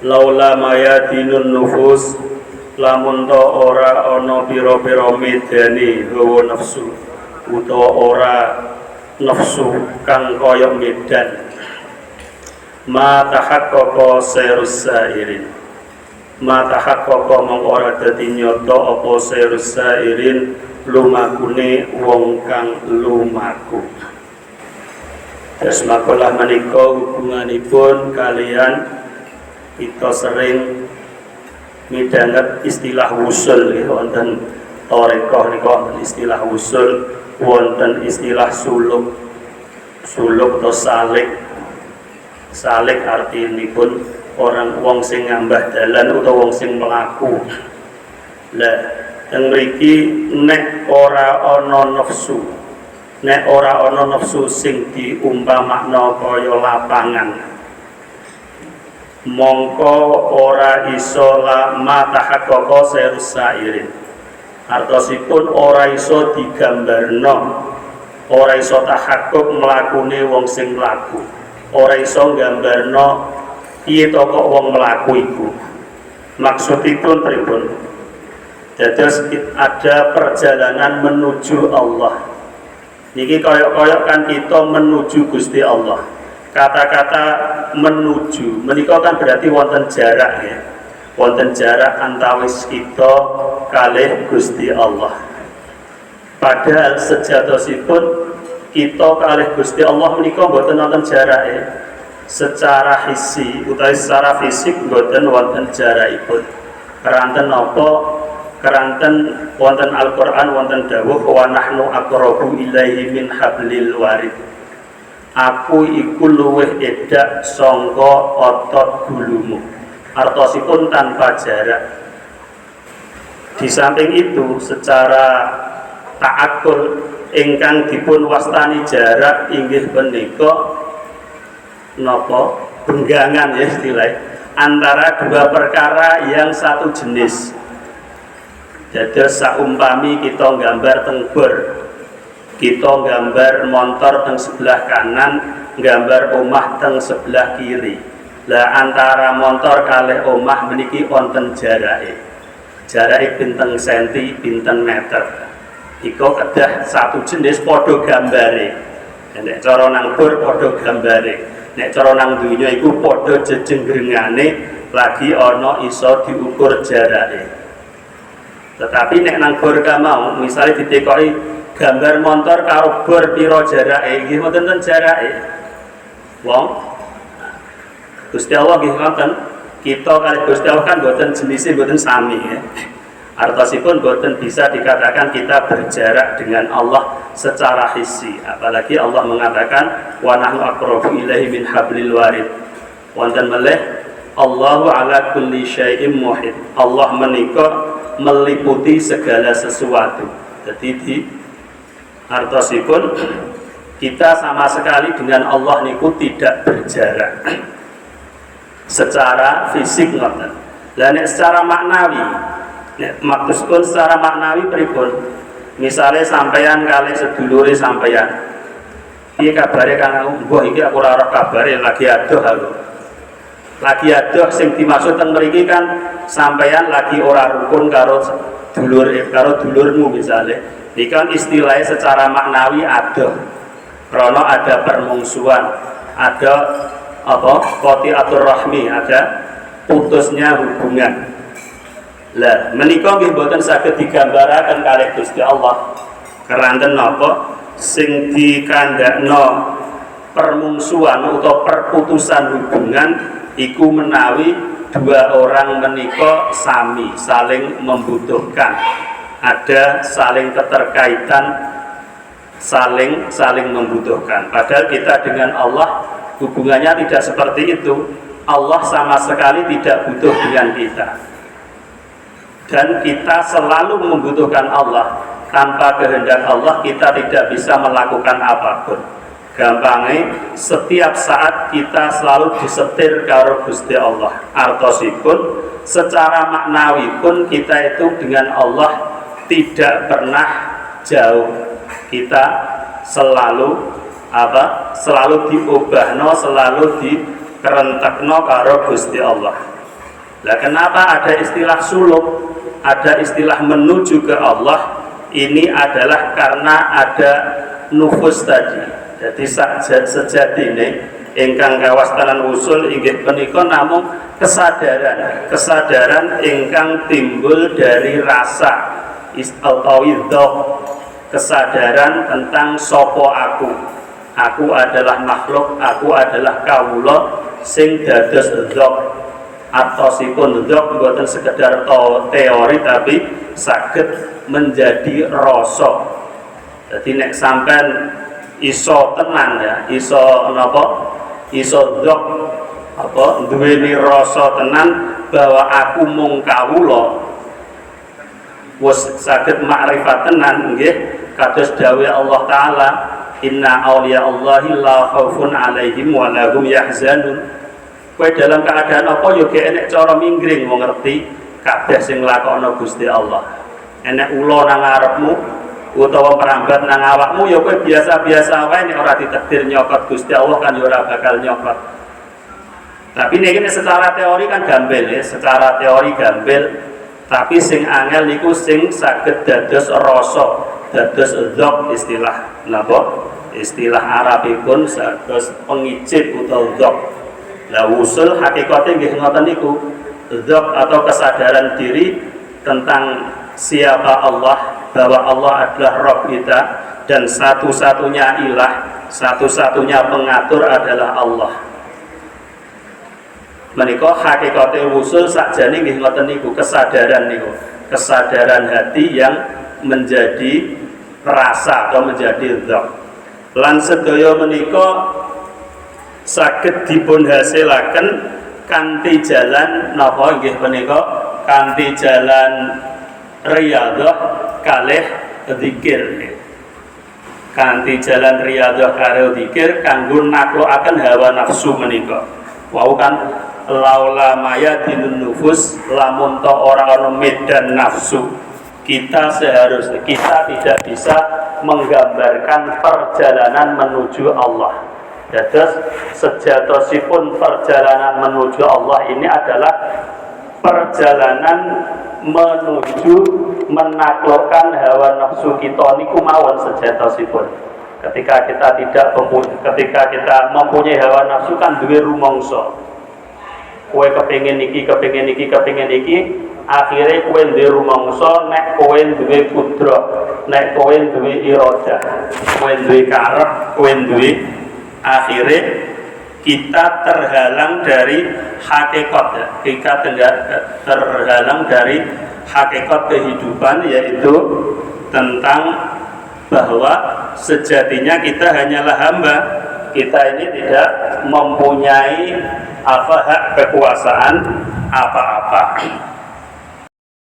laula mayadinun nufus lamun to ora ana pira-pira medane hawa nafsu utawa ora nafsu kang kaya medan ma tahaqqaqa sairus sairin ma tahaqqaqa mong ora dadi nyata apa sairus sairin lumakune wong kang lumaku. Terus makalah menika hubunganipun kalian kita sering midhanget istilah wusul wonten tarekah nika wonten istilah wusul, wonten istilah suluk. Suluk atau salik. Salik artinipun orang wong sing ngambah dalan utawa wong sing mlaku. Lah teng mriki nek ora ana nafsu, nek ora ana nafsu sing diumpamakna kaya lapangan, mongko ora iso la matahaqqaqa sairus sairin. Artosipun ora iso digambarno, ora iso tahaqquk mlakune wong sing mlaku, ora iso nggambarno piye to kok wong mlaku iku. Maksudipun pripun? Dados ada perjalanan menuju Allah. Niki koyok-koyok kan kita menuju Gusti Allah. Kata-kata menuju menika kan berarti wonten jarak ya. Wonten jarak antawis kita kalih Gusti Allah. Padahal sejatosipun kita kalih Gusti Allah menika mboten wonten jarak ya. Secara hissi utawi secara fisik mboten wonten jarakipun. Keranten napa? Keranten wonten Al-Qur'an wonten dawuh wa nahnu aqrabu ilaihi min hablil warid. Aku iku luwih edak sangka otot gulumu. Artosipun tanpa jarak. Di samping itu secara ta'akul ingkang dipun wastani jarak inggih punika napa? Benggangan ya istilahnya antara dua perkara yang satu jenis. Dados saumpami kita nggambar tenggur, kita nggambar motor teng sebelah kanan, nggambar omah teng sebelah kiri. Lah antara motor kalih omah meniki wonten jarake. Jarake pinten senti, pinten meter. Iku kedah satu jenis padha gambare. Nek cara nang bur padha gambare. Nek cara nang donya iku padha jejenggrengane lagi ana iso diukur jarake. Tetapi nek nang bor mau misalnya ditekoki gambar motor karo bor pira jarake nggih mboten jarake. Wong Gusti Allah nggih ngoten, kita kalih Gusti Allah kan mboten jenisé mboten sami ya. Artosipun mboten bisa dikatakan kita berjarak dengan Allah secara hissi. Apalagi Allah mengatakan wa nahnu aqrabu ilaihi min hablil warid. Wonten melih Allahu ala kulli syai'in muhit. Allah menika meliputi segala sesuatu. Jadi di artosipun kita sama sekali dengan Allah niku tidak berjarak secara fisik ngoten. Lah nek secara maknawi, nek maksudipun secara maknawi pripun? Misale sampeyan kalih sedulure sampeyan. Piye kabare Kang? Mbah iki aku ora ora kabare lagi adoh aku. Lagi adoh sing dimaksud teng mriki kan sampeyan lagi ora rukun karo dulurmu misalnya. Ini kan istilahnya secara maknawi adoh. Karena ada permungsuhan, ada qati'atur rahmi, ada putusnya hubungan. Lah menika nggih mboten saged digambaraken kalih Gusti Allah. Keranten napa sing dikandakno permungsuhan atau perputusan hubungan iku menawi dua orang menika sami saling membutuhkan, ada saling keterkaitan, saling membutuhkan. Padahal kita dengan Allah hubungannya tidak seperti itu. Allah sama sekali tidak butuh dengan kita, dan kita selalu membutuhkan Allah. Tanpa kehendak Allah kita tidak bisa melakukan apapun. Gampangnya setiap saat kita selalu disetir karo Gusti Allah. Artosipun secara maknawi pun kita itu dengan Allah tidak pernah jauh. Kita selalu selalu diubahno, selalu dikerentekno karo Gusti Allah. Lah kenapa ada istilah suluk, ada istilah menuju ke Allah? Ini adalah karena ada nufus tadi. Jadi sejatine ingkang kawastanan usul inggih punika namung kesadaran ingkang timbul dari rasa kesadaran tentang sopo aku adalah makhluk, aku adalah kawula sing dados dzat. Atosipun dzat bukan sekedar teori tapi saged menjadi rasa. Jadi nek sampean iso tenan ya, iso napa? Iso dzat apa duweni rasa tenan bahwa aku mung kawula, wis saged makrifat tenan nggih kados dawuh Allah taala, inna auliya Allahi la khaufun alaihim wa lahum yahzanun. Kowe dalam keadaan apa yo ge enek cara minggring wong ngerti kabeh sing nglakokno Gusti Allah. Enek ula nang ngarepmu utawa perambat nang awakmu ya kowe biasa-biasa wae nek ora ditakdir nyokot Gusti Allah kan ya ora bakal nyokot. Tapi ini secara teori kan gambel ya, secara teori gambel. Tapi sing angel niku sing saged dados rasa, dados dzat istilah napa? Istilah Arabipun dados pengicip utawa dzat. Lah usul hakikate nggih ngoten niku. Dzat atau kesadaran diri tentang siapa Allah, bahwa Allah adalah Rabb kita dan satu-satunya ilah, satu-satunya pengatur adalah Allah. Menika hakikate usul sakjane nggih ngoten niku, kesadaran niku, kesadaran hati yang menjadi rasa atau menjadi dzat. Lan sedaya menika saged dipun hasilaken kanthi jalan napa nggih menika, kanthi jalan riyadhah kalih zikir. Kanthi jalan riyadhah kalih zikir kanggo naklokaken hawa nafsu menika. Wau kan laula mayadinun nufus, lamun ta ora ana medan nafsu, kita seharusnya kita tidak bisa menggambarkan perjalanan menuju Allah. Dados sejatosipun perjalanan menuju Allah ini adalah perjalanan menuju menaklukkan hawa nafsu kita niku mawon sejatosipun. Ketika kita mempunyai hawa nafsu kan duwe rumangsa. Kowe kepengin iki, akhirnya kowe duwe rumangsa nek kowe duwe kudrah, nek kowe duwe iradah, kowe duwe karep, kowe duwe, akhirnya kita terhalang dari hakikat, kita terhalang dari hakikat kehidupan, yaitu tentang bahwa sejatinya kita hanyalah hamba. Kita ini tidak mempunyai hak kekuasaan apa-apa.